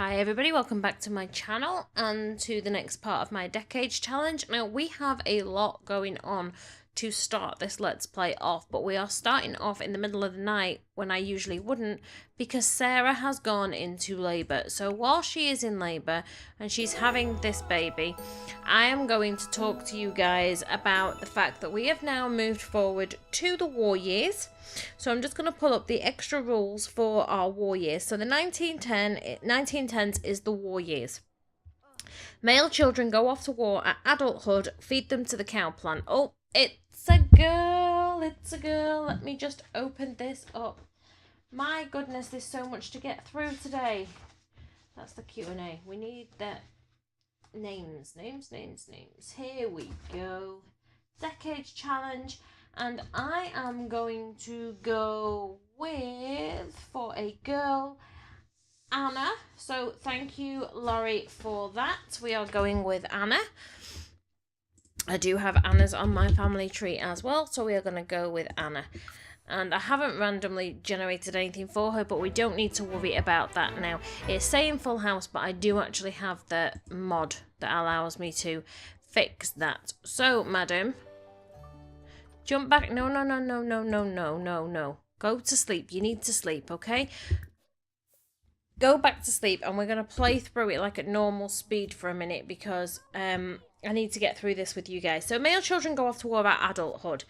Hi everybody, welcome back to my channel and to the next part of my decades challenge. Now we have a lot going on to start this Let's Play off, but we are starting off in the middle of the night when I usually wouldn't, because Sarah has gone into labour. So while she is in labour and she's having this baby, I am going to talk to you guys about the fact that we have now moved forward to the war years. So I'm just going to pull up the extra rules for our war years. So the 1910s is the war years. Male children go off to war at adulthood, feed them to the cow plant. Oh, it's a girl, it's a girl. Let me just open this up. My goodness, there's so much to get through today. That's the Q&A. We need the names. Here we go. Decades challenge. And I am going to go with, for a girl, Anna. So thank you, Laurie, for that. We are going with Anna. I do have Annas on my family tree as well, so we are going to go with Anna. And I haven't randomly generated anything for her, but we don't need to worry about that now. It's saying full house, but I do actually have the mod that allows me to fix that. So, madam, jump back. No. Go to sleep. You need to sleep, okay? Go back to sleep, and we're going to play through it like at normal speed for a minute because I need to get through this with you guys. So male children go off to war at adulthood,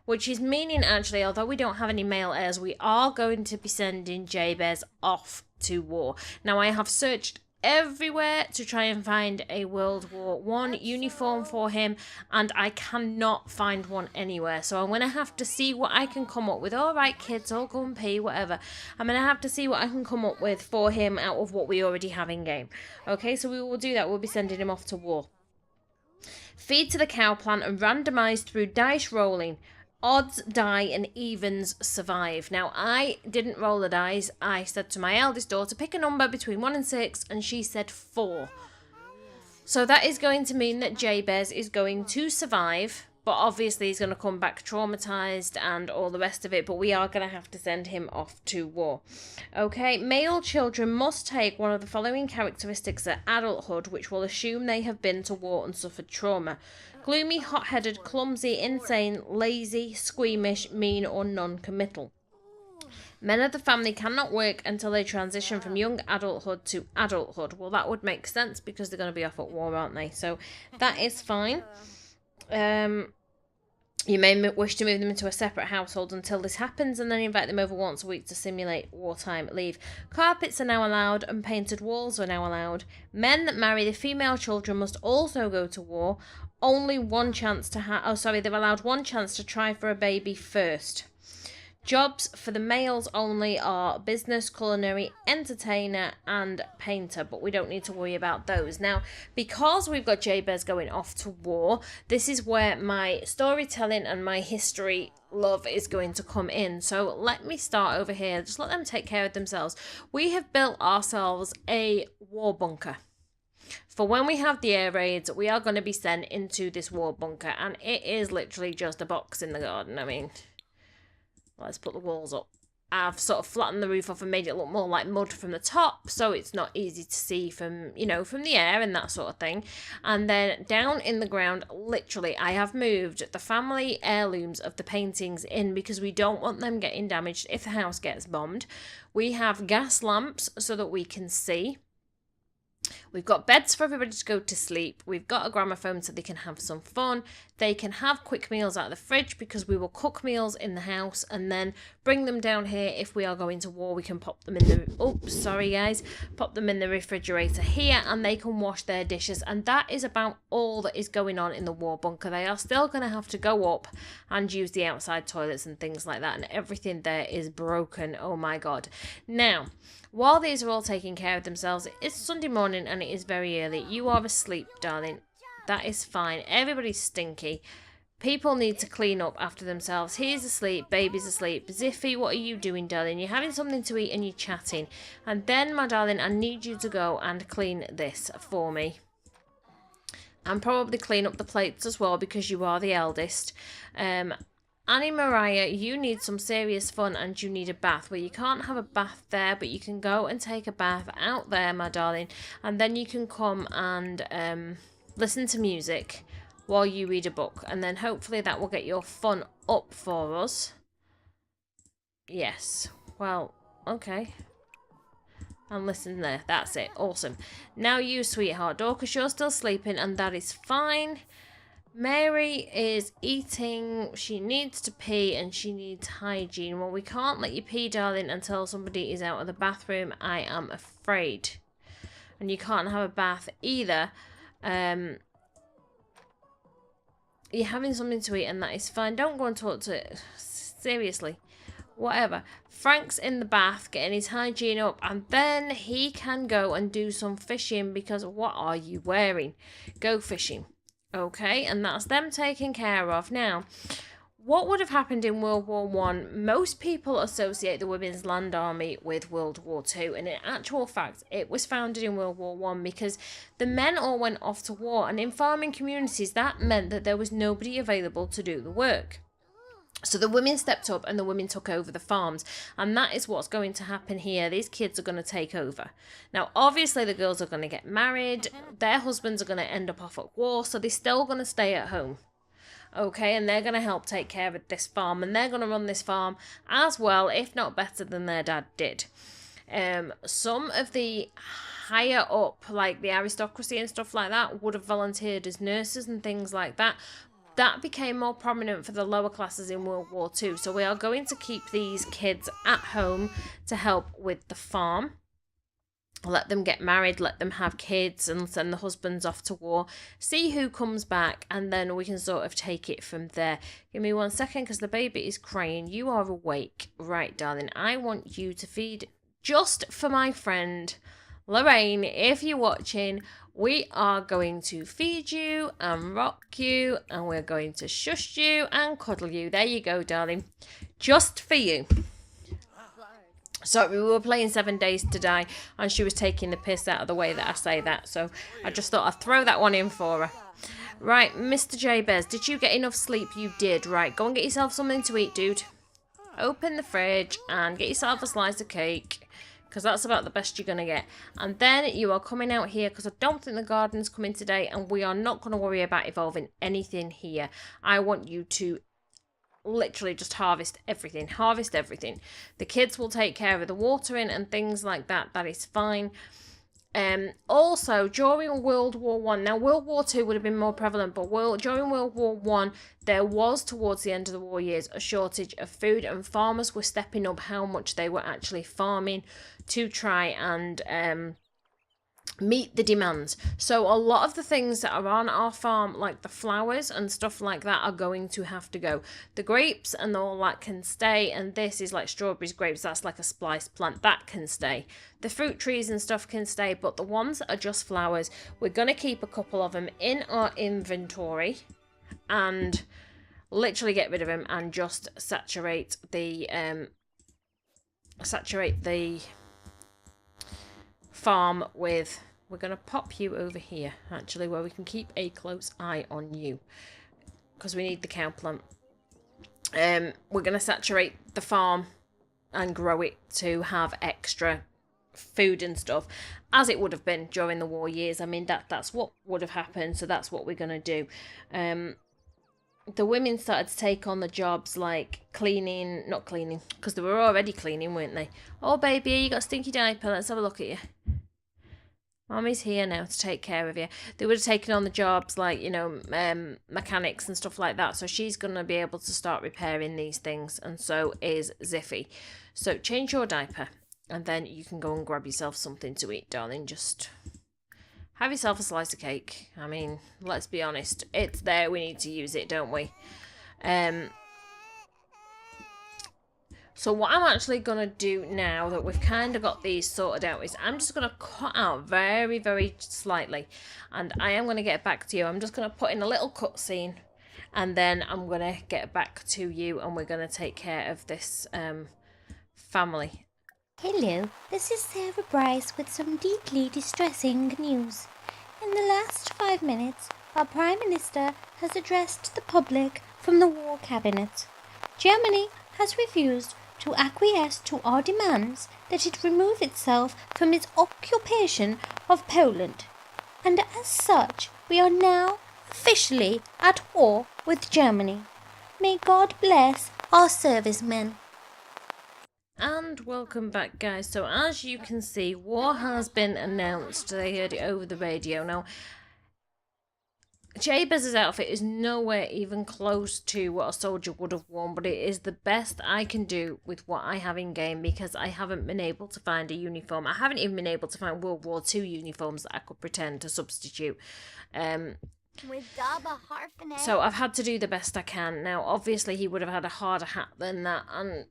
which is meaning actually, although we don't have any male heirs, we are going to be sending Jabez off to war. Now I have searched everywhere to try and find a World War I uniform for him, and I cannot find one anywhere. So I'm going to have to see what I can come up with. All right, kids, all go and pee, whatever. I'm going to have to see what I can come up with for him out of what we already have in game. Okay, so we will do that. We'll be sending him off to war. Feed to the cow plant and randomise through dice rolling. Odds, die, and evens survive. Now, I didn't roll the dice. I said to my eldest daughter, pick a number between 1 and 6, and she said 4. So that is going to mean that Jabez is going to survive, but obviously he's going to come back traumatised and all the rest of it, but we are going to have to send him off to war. Okay, male children must take one of the following characteristics at adulthood, which will assume they have been to war and suffered trauma. Gloomy, hot-headed, clumsy, insane, lazy, squeamish, mean, or non-committal. Men of the family cannot work until they transition from young adulthood to adulthood. Well, that would make sense because they're going to be off at war, aren't they? So that is fine. You may wish to move them into a separate household until this happens, and then invite them over once a week to simulate wartime leave. Carpets are now allowed, and painted walls are now allowed. Men that marry the female children must also go to war. Only one chance to they're allowed one chance to try for a baby first. Jobs for the males only are business, culinary, entertainer, and painter, but we don't need to worry about those. Now, because we've got Jabez going off to war, this is where my storytelling and my history love is going to come in. So let me start over here. Just let them take care of themselves. We have built ourselves a war bunker. For when we have the air raids, we are going to be sent into this war bunker, and it is literally just a box in the garden. I mean, let's put the walls up. I've sort of flattened the roof off and made it look more like mud from the top, so it's not easy to see from, from the air and that sort of thing. And then down in the ground, literally, I have moved the family heirlooms of the paintings in because we don't want them getting damaged if the house gets bombed. We have gas lamps so that we can see. We've got beds for everybody to go to sleep. We've got a gramophone so they can have some fun. They can have quick meals out of the fridge because we will cook meals in the house and then bring them down here. If we are going to war, we can pop them in the... Pop them in the refrigerator here and they can wash their dishes. And that is about all that is going on in the war bunker. They are still going to have to go up and use the outside toilets and things like that. And everything there is broken. Oh my God. Now, while these are all taking care of themselves, it's Sunday morning and it is very early. You are asleep, darling. That is fine. Everybody's stinky. People need to clean up after themselves. He's asleep. Baby's asleep. Ziffy, what are you doing, darling? You're having something to eat and you're chatting. And then, my darling, I need you to go and clean this for me. And probably clean up the plates as well because you are the eldest. Annie Mariah, you need some serious fun and you need a bath. Well, you can't have a bath there, but you can go and take a bath out there, my darling. And then you can come and listen to music while you read a book. And then hopefully that will get your fun up for us. Yes. Well, okay. And listen there. That's it. Awesome. Now you, sweetheart. Dorcas, you're still sleeping and that is fine. Mary is eating. She needs to pee and she needs hygiene. Well, we can't let you pee, darling, until somebody is out of the bathroom, I am afraid. And you can't have a bath either. You're having something to eat and that is fine. Don't go and talk to it. Seriously. Whatever. Frank's in the bath getting his hygiene up and then he can go and do some fishing because what are you wearing? Go fishing. Okay, and that's them taken care of. Now, what would have happened in World War One? Most people associate the Women's Land Army with World War Two, and in actual fact, it was founded in World War One because the men all went off to war, and in farming communities, that meant that there was nobody available to do the work. So the women stepped up and the women took over the farms. And that is what's going to happen here. These kids are going to take over. Now, obviously, the girls are going to get married. Their husbands are going to end up off at war. So they're still going to stay at home. Okay, and they're going to help take care of this farm. And they're going to run this farm as well, if not better than their dad did. Some of the higher up, like the aristocracy and stuff like that, would have volunteered as nurses and things like that. That became more prominent for the lower classes in World War II. So we are going to keep these kids at home to help with the farm. Let them get married, let them have kids and send the husbands off to war. See who comes back and then we can sort of take it from there. Give me 1 second because the baby is crying. You are awake. Right, darling. I want you to feed just for my friend Lorraine. If you're watching, we are going to feed you and rock you and we're going to shush you and cuddle you. There you go, darling. Just for you. So we were playing 7 Days to Die and she was taking the piss out of the way that I say that. So I just thought I'd throw that one in for her. Right, Mr. Jabez, did you get enough sleep? You did. Right, go and get yourself something to eat, dude. Open the fridge and get yourself a slice of cake. Because that's about the best you're going to get. And then you are coming out here because I don't think the garden's coming today and we are not going to worry about evolving anything here. I want you to literally just harvest everything. Harvest everything. The kids will take care of the watering and things like that. That is fine. Also, during World War One, now World War Two would have been more prevalent, but during World War One, there was towards the end of the war years a shortage of food, and farmers were stepping up how much they were actually farming to try and meet the demands. So a lot of the things that are on our farm, like the flowers and stuff like that, are going to have to go. The grapes and all that can stay, and this is like strawberries, grapes, that's like a spliced plant, that can stay. The fruit trees and stuff can stay, but the ones that are just flowers, we're going to keep a couple of them in our inventory and literally get rid of them and just saturate the farm with. We're going to pop you over here actually, where we can keep a close eye on you because we need the cow plant. We're going to saturate the farm and grow it to have extra food and stuff, as it would have been during the war years. I mean, that's what would have happened, so that's what we're going to do. The women started to take on the jobs like cleaning, not cleaning, because they were already cleaning, weren't they? Oh, baby, you got a stinky diaper. Let's have a look at you. Mommy's here now to take care of you. They would have taken on the jobs like, you know, mechanics and stuff like that. So she's going to be able to start repairing these things. And so is Ziffy. So change your diaper. And then you can go and grab yourself something to eat, darling. Just have yourself a slice of cake. I mean, let's be honest. It's there. We need to use it, don't we? So what I'm actually going to do now that we've kind of got these sorted out is I'm just going to cut out very, very slightly. And I am going to get back to you. I'm just going to put in a little cutscene. And then I'm going to get back to you. And we're going to take care of this family. Hello, this is Sarah Bryce with some deeply distressing news. In the last 5 minutes, our Prime Minister has addressed the public from the War Cabinet. Germany has refused to acquiesce to our demands that it remove itself from its occupation of Poland, and as such we are now officially at war with Germany. May God bless our servicemen. And welcome back, guys. So as you can see, war has been announced. They heard it over the radio. Now, Jabez's outfit is nowhere even close to what a soldier would have worn, but it is the best I can do with what I have in game because I haven't been able to find a uniform. I haven't even been able to find World War II uniforms that I could pretend to substitute. So I've had to do the best I can. Now, obviously, he would have had a harder hat than that, and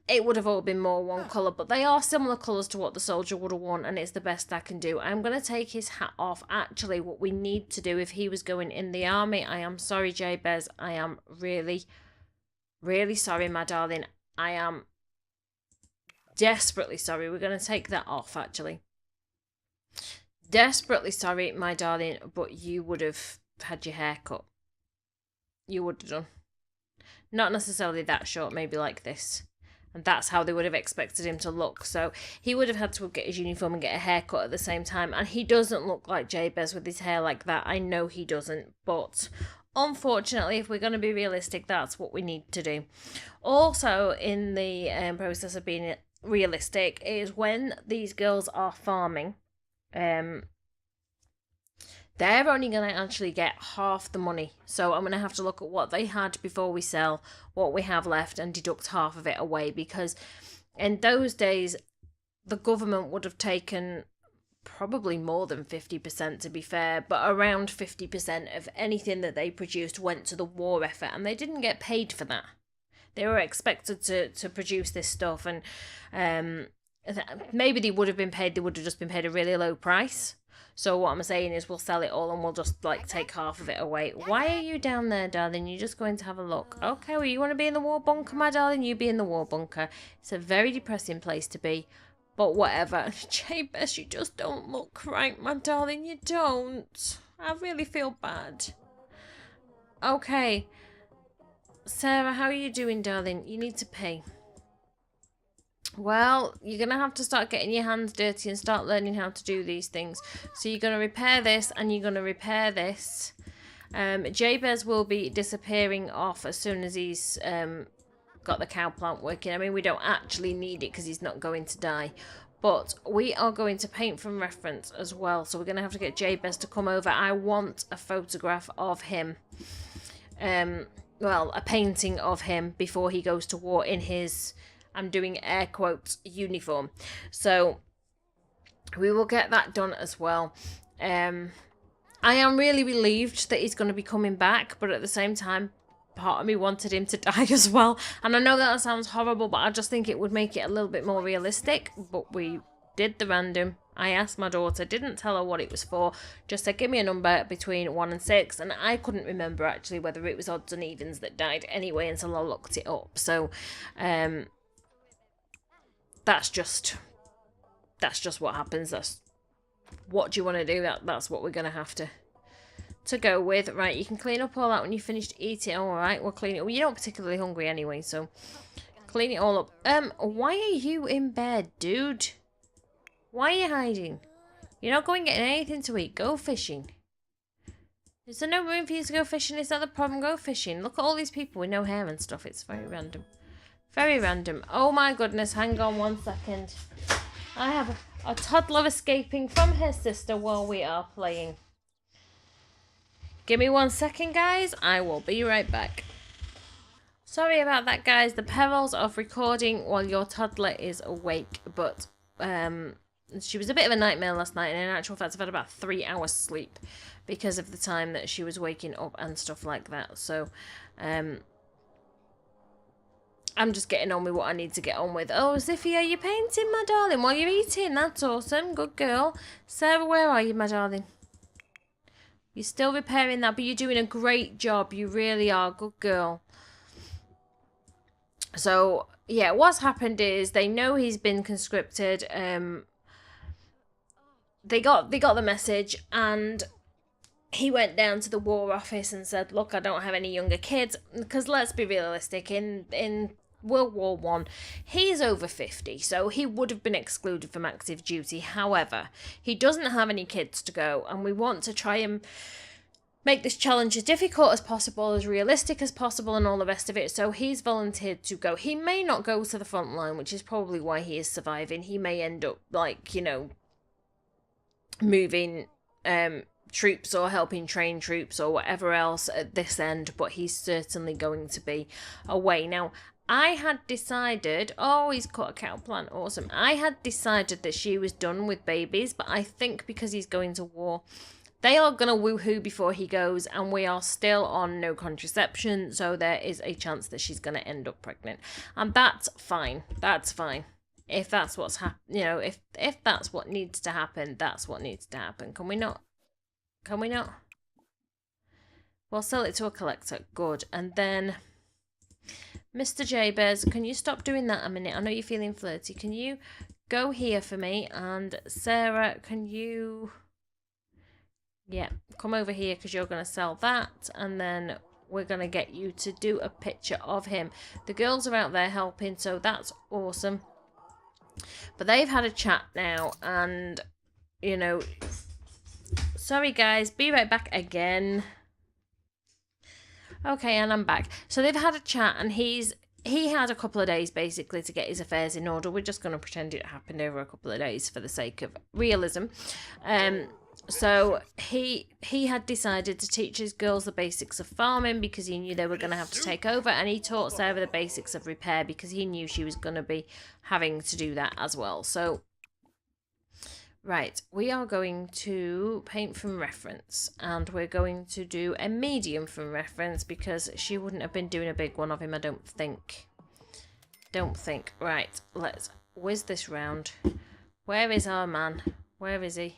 it would have all been more one colour, but they are similar colours to what the soldier would have worn, and it's the best I can do. I'm going to take his hat off. Actually, what we need to do if he was going in the army, I am sorry, Jabez. I am really, really sorry, my darling. I am desperately sorry. We're going to take that off, actually. Desperately sorry, my darling, but you would have had your hair cut. You would have done. Not necessarily that short, maybe like this. And that's how they would have expected him to look. So he would have had to get his uniform and get a haircut at the same time. And he doesn't look like Jabez with his hair like that. I know he doesn't. But unfortunately, if we're going to be realistic, that's what we need to do. Also, in the process of being realistic, is when these girls are farming, they're only going to actually get half the money. So I'm going to have to look at what they had before we sell, what we have left, and deduct half of it away. Because in those days, the government would have taken probably more than 50%, to be fair. But around 50% of anything that they produced went to the war effort. And they didn't get paid for that. They were expected to produce this stuff. And maybe they would have been paid. They would have just been paid a really low price. So what I'm saying is we'll sell it all and we'll just take half of it away. Why are you down there, darling? You're just going to have a look. Okay, well, you want to be in the war bunker, my darling? You be in the war bunker. It's a very depressing place to be. But whatever. Jabez, you just don't look right, my darling. You don't. I really feel bad. Okay. Sarah, how are you doing, darling? You need to pay. Well, you're going to have to start getting your hands dirty and start learning how to do these things. So you're going to repair this and you're going to repair this. Jabez will be disappearing off as soon as he's got the cow plant working. I mean, we don't actually need it because he's not going to die. But we are going to paint from reference as well. So we're going to have to get Jabez to come over. I want a photograph of him. Well, a painting of him before he goes to war in his... I'm doing air quotes, uniform. So we will get that done as well. I am really relieved that he's going to be coming back, but at the same time, part of me wanted him to die as well. And I know that sounds horrible, but I just think it would make it a little bit more realistic. But we did the random. I asked my daughter, didn't tell her what it was for, just said give me a number between 1 and 6, and I couldn't remember actually whether it was odds and evens that died anyway until I looked it up. So that's just what happens. That's what do you want to do? That's what we're gonna have to go with. Right, you can clean up all that when you finished eating. All right, we'll clean it. Well, you're not particularly hungry anyway, so clean it all up. Why are you in bed, dude? Why are you hiding? You're not going getting anything to eat. Go fishing. Is there no room for you to go fishing? Is that the problem? Go fishing. Look at all these people with no hair and stuff. It's very random. Very random. Oh my goodness, hang on 1 second. I have a toddler escaping from her sister while we are playing. Give me 1 second, guys. I will be right back. Sorry about that, guys. The perils of recording while your toddler is awake. But she was a bit of a nightmare last night. And in actual fact, I've had about 3 hours sleep because of the time that she was waking up and stuff like that. So, I'm just getting on with what I need to get on with. Oh, Ziffy, are you painting, my darling, while you're eating? That's awesome. Good girl. Sarah, where are you, my darling? You're still repairing that, but you're doing a great job. You really are. Good girl. So, yeah, what's happened is they know he's been conscripted. They got the message, and he went down to the War Office and said, look, I don't have any younger kids, because let's be realistic, in World War One, he's over 50, so he would have been excluded from active duty. However, he doesn't have any kids to go, and we want to try and make this challenge as difficult as possible, as realistic as possible, and all the rest of it. So he's volunteered to go. He may not go to the front line, which is probably why he is surviving. He may end up, like, you know, moving troops or helping train troops or whatever else at this end, but he's certainly going to be away. Now, I had decided, oh, he's cut a cow plant, awesome. I had decided that she was done with babies, but I think because he's going to war, they are going to woohoo before he goes, and we are still on no contraception, so there is a chance that she's going to end up pregnant. And that's fine. That's fine. If that's what's you know, if that's what needs to happen, that's what needs to happen. Can we not? Can we not? We'll sell it to a collector. Good. And then, Mr. Jabez, can you stop doing that a minute? I know you're feeling flirty. Can you go here for me? And Sarah, can you... Yeah, come over here because you're going to sell that, and then we're going to get you to do a picture of him. The girls are out there helping, so that's awesome. But they've had a chat now, and, you know, sorry guys, be right back again. Okay, and I'm back. So they've had a chat, and he had a couple of days basically to get his affairs in order. We're just going to pretend it happened over a couple of days for the sake of realism. So he had decided to teach his girls the basics of farming because he knew they were going to have to take over, and he taught Sarah the basics of repair because he knew she was going to be having to do that as well. So, right, we are going to paint from reference, and we're going to do a medium from reference because she wouldn't have been doing a big one of him, I don't think. Right, let's whiz this round. Where is our man? Where is he?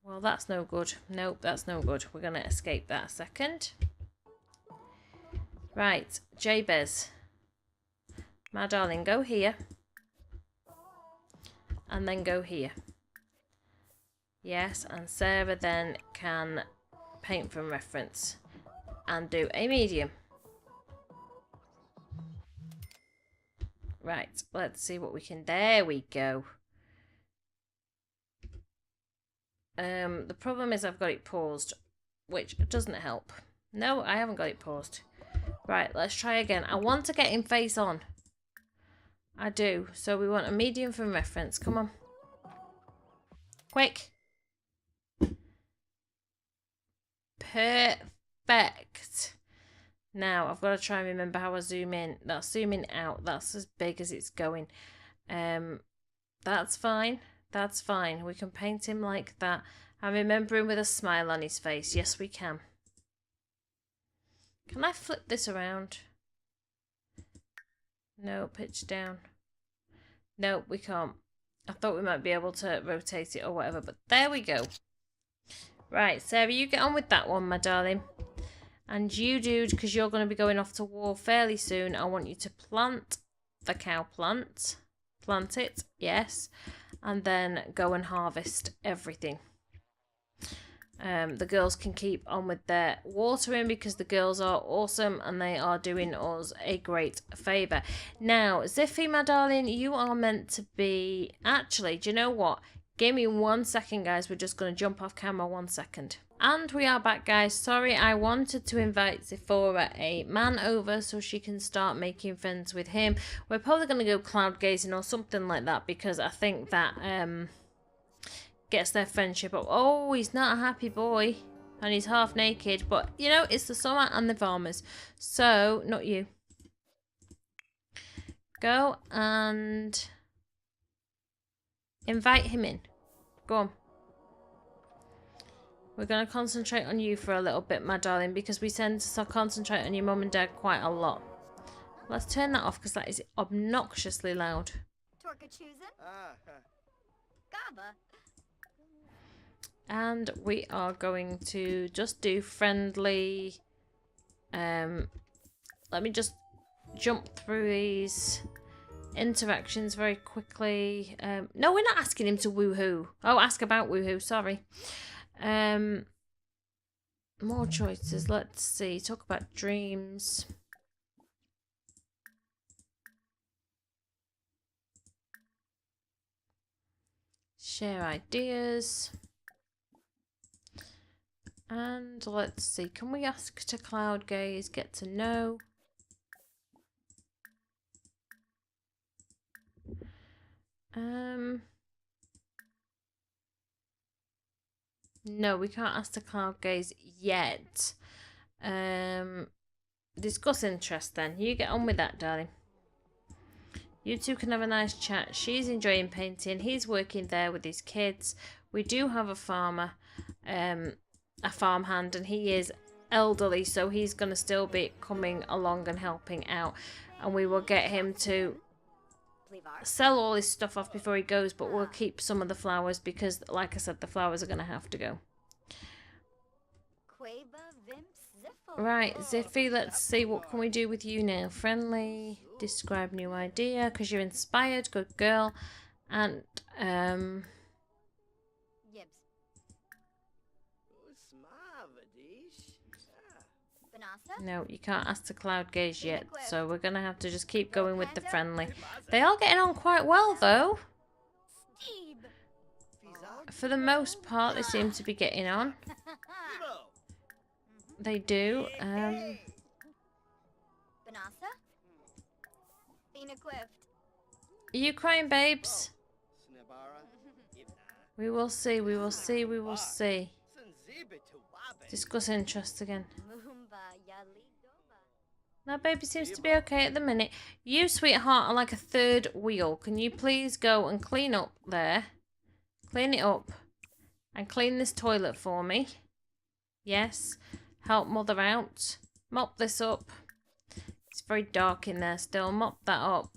Well, that's no good. Nope, that's no good. We're going to escape that a second. Right, Jabez. My darling, go here. And then go here. Yes, and Sarah then can paint from reference and do a medium. Right, let's see what we can... There we go. The problem is I've got it paused, which doesn't help. No, I haven't got it paused. Right, let's try again. I want to get him face on. I do. So we want a medium from reference. Come on. Quick. Perfect. Now, I've got to try and remember how I zoom in. That's zooming out. That's as big as it's going. That's fine. That's fine. We can paint him like that. And remember him with a smile on his face. Yes, we can. Can I flip this around? No, pitch down. No, we can't. I thought we might be able to rotate it or whatever, but there we go. Right, Sarah, you get on with that one, my darling. And you, dude, because you're going to be going off to war fairly soon, I want you to plant the cow plant. Plant it, yes. And then go and harvest everything. The girls can keep on with their watering because the girls are awesome and they are doing us a great favour. Now, Ziffy, my darling, you are meant to be... Actually, do you know what? Give me 1 second, guys. We're just going to jump off camera 1 second. And we are back, guys. Sorry, I wanted to invite Sephora a man over so she can start making friends with him. We're probably going to go cloud gazing or something like that because I think that gets their friendship up. Oh, he's not a happy boy and he's half naked, but you know, it's the summer and the farmers. So, not you. Go and invite him in. Go on. We're going to concentrate on you for a little bit, my darling, because we tend to concentrate on your mum and dad quite a lot. Let's turn that off because that is obnoxiously loud. And we are going to just do friendly... let me just jump through these interactions very quickly. No, we're not asking him to woohoo. Oh, ask about woohoo, sorry. More choices. Let's see. Talk about dreams. Share ideas. And let's see. Can we ask to cloud gaze? Get to know. No, we can't ask to cloud gaze yet. Discuss interest then. You get on with that, darling. You two can have a nice chat. She's enjoying painting. He's working there with his kids. We do have a farmer, a farmhand, and he is elderly, so he's going to still be coming along and helping out. And we will get him to sell all his stuff off before he goes, but we'll keep some of the flowers because, like I said, the flowers are going to have to go. Right, Ziffy, let's see, what can we do with you now? Friendly, describe new idea, because you're inspired, good girl. And, no, you can't ask to cloud gaze yet, so we're going to have to just keep going with the friendly. They are getting on quite well, though. For the most part, they seem to be getting on. They do. Are you crying, babes? We will see, we will see, we will see. Discuss interest again. Now, baby seems to be okay at the minute. You, sweetheart, are like a third wheel. Can you please go and clean up there? Clean it up. And clean this toilet for me. Yes. Help mother out. Mop this up. It's very dark in there still. Mop that up.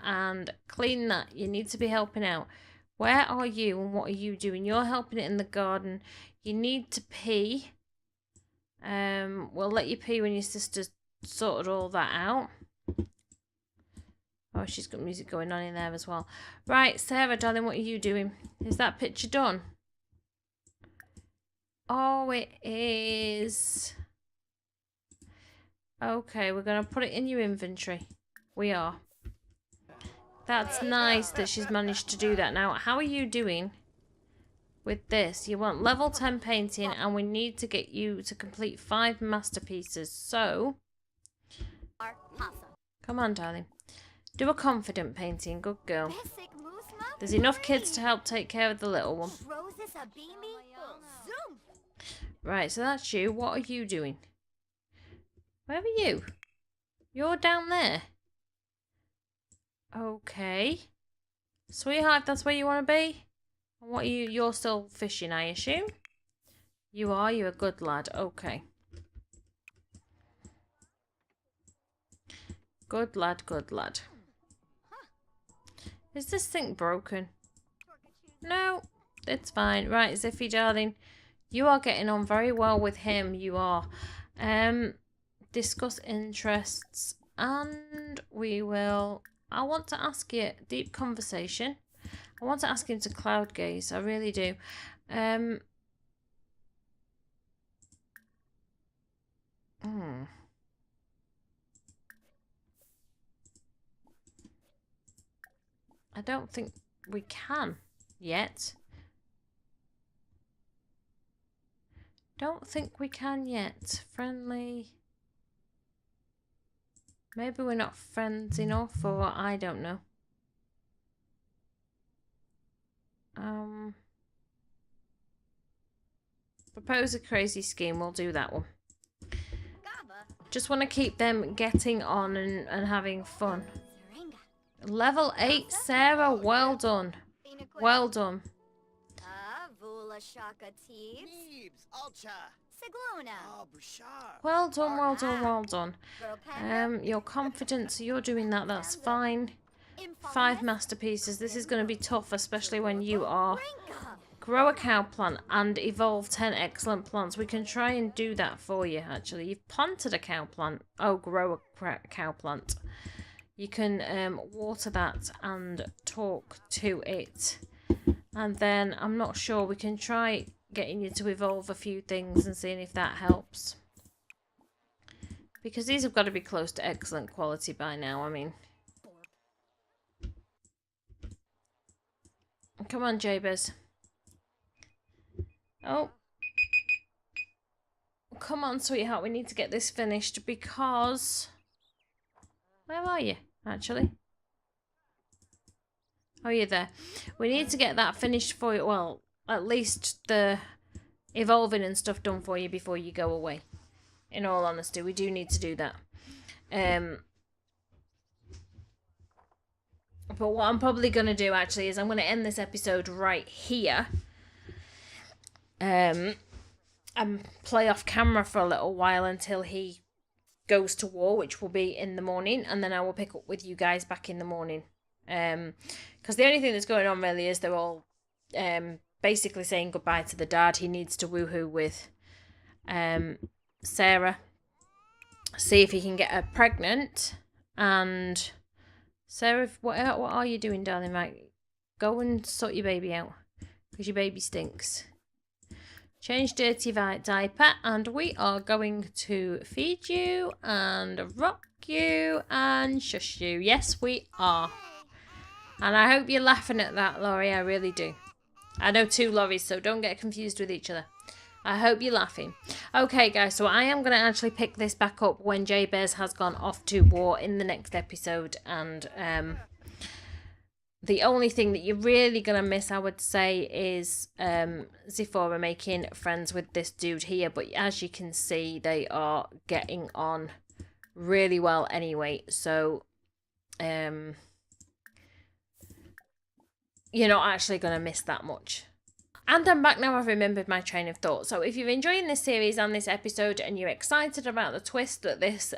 And clean that. You need to be helping out. Where are you and what are you doing? You're helping it in the garden. You need to pee. We'll let you pee when your sister's sorted all that out. Oh, she's got music going on in there as well. Right, Sarah, darling, what are you doing? Is that picture done? Oh, it is. Okay, we're going to put it in your inventory. We are. That's nice that she's managed to do that. Now, how are you doing with this? You want level 10 painting, and we need to get you to complete 5 masterpieces. So, come on, darling. Do a confident painting. Good girl. There's enough kids to help take care of the little one. Right, so that's you. What are you doing? Where are you? You're down there. Okay. Sweetheart, that's where you want to be? What are you? You're still fishing, I assume? You are? You're a good lad. Okay. Good lad, good lad. Is this thing broken? No, it's fine. Right, Ziffy, darling. You are getting on very well with him. You are. Discuss interests. And we will... I want to ask you deep conversation. I want to ask him to cloud gaze. I really do. I don't think we can yet. Don't think we can yet. Friendly. Maybe we're not friends enough, or I don't know. Propose a crazy scheme. We'll do that one. Just want to keep them getting on and having fun. Level 8, Sarah. Well done. Well done. Well done, well done, well done. You're confident, so you're doing that. That's fine. 5 masterpieces. This is going to be tough, especially when you are. Grow a cow plant and evolve 10 excellent plants. We can try and do that for you, actually. You've planted a cow plant. Oh, grow a cow plant. You can water that and talk to it. And then, I'm not sure, we can try getting you to evolve a few things and seeing if that helps. Because these have got to be close to excellent quality by now, I mean. Come on, Jabez. Oh. Come on, sweetheart, we need to get this finished because... Where are you, actually? Oh, you're there. We need to get that finished for you. Well, at least the evolving and stuff done for you before you go away. In all honesty, we do need to do that. But what I'm probably going to do, actually, is I'm going to end this episode right here. And play off camera for a little while until he goes to war, which will be in the morning. And then I will pick up with you guys back in the morning. Because the only thing that's going on really is they're all basically saying goodbye to the dad. He needs to woohoo with Sarah, see if he can get her pregnant. And Sarah, what are you doing, darling? Right, go and sort your baby out because your baby stinks. Change dirty diaper, and we are going to feed you and rock you and shush you. Yes, we are. And I hope you're laughing at that, Laurie. I really do. I know two Lauries, so don't get confused with each other. I hope you're laughing. Okay, guys, so I am going to actually pick this back up when Jabez has gone off to war in the next episode. And the only thing that you're really going to miss, I would say, is Zephora making friends with this dude here. But as you can see, they are getting on really well anyway. So, you're not actually going to miss that much. And I'm back now. I've remembered my train of thought. So if you're enjoying this series and this episode and you're excited about the twist that this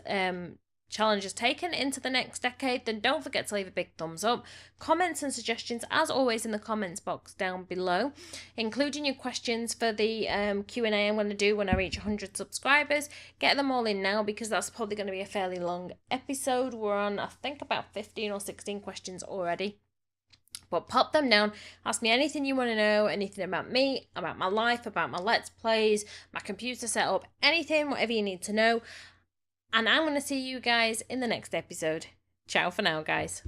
challenge has taken into the next decade, then don't forget to leave a big thumbs up. Comments and suggestions, as always, in the comments box down below, including your questions for the Q&A I'm going to do when I reach 100 subscribers. Get them all in now because that's probably going to be a fairly long episode. We're on, I think, about 15 or 16 questions already. But pop them down, ask me anything you want to know, anything about me, about my life, about my Let's Plays, my computer setup, anything, whatever you need to know. And I'm going to see you guys in the next episode. Ciao for now, guys.